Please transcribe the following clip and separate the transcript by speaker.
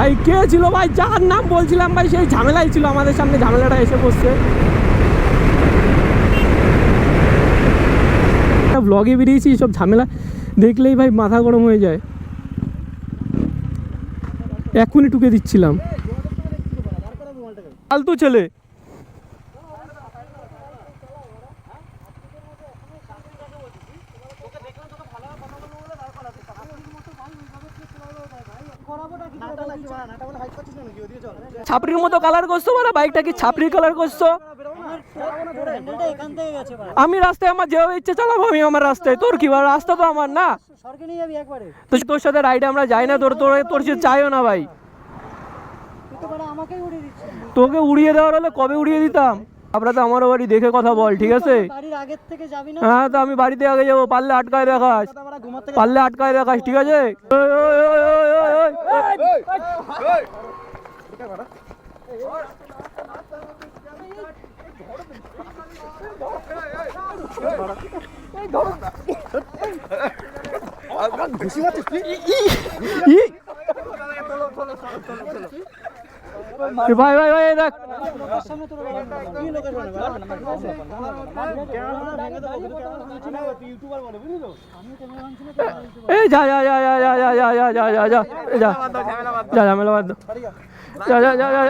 Speaker 1: ভাই কে ছিল ভাই, যার নাম বলছিলাম ভাই সেই ঝামেলাই ছিল আমাদের সামনে, ঝামেলাটা এসে বসছে। ব্লগে বেরিয়েছি, সব ঝামেলা দেখলেই ভাই মাথা গরম হয়ে যায়। এখনই টুকে দিচ্ছিলাম, ফালতু ছেলে। ছাপড়ির মতো কালার করছো বলে, বাইকটা কি ছাপড়ির কালার করছো? আমি রাস্তায় আমার যেভাবে ইচ্ছে চালাবো, আমি আমার রাস্তায়। তোর কি রাস্তা তো আমার না, তোর সাথে রাইডে আমরা যাই না, তোর চাইও না ভাই। তোকে উড়িয়ে দেওয়ার হলে কবে উড়িয়ে দিতাম। আমরা তো আমার বাড়ি দেখে কথা বল, ঠিক আছে? হ্যাঁ, তো আমি বাড়িতে আগে যাবো, পারলে আটকায় দেখাস, পারলে আটকায় দেখাস, ঠিক আছে? ভাই ভাই ভাই দেখ, এই যা যা যা যা যা যা যা যা যা যা যা ঝামেলা বাদ দাও, যা যা যা যা।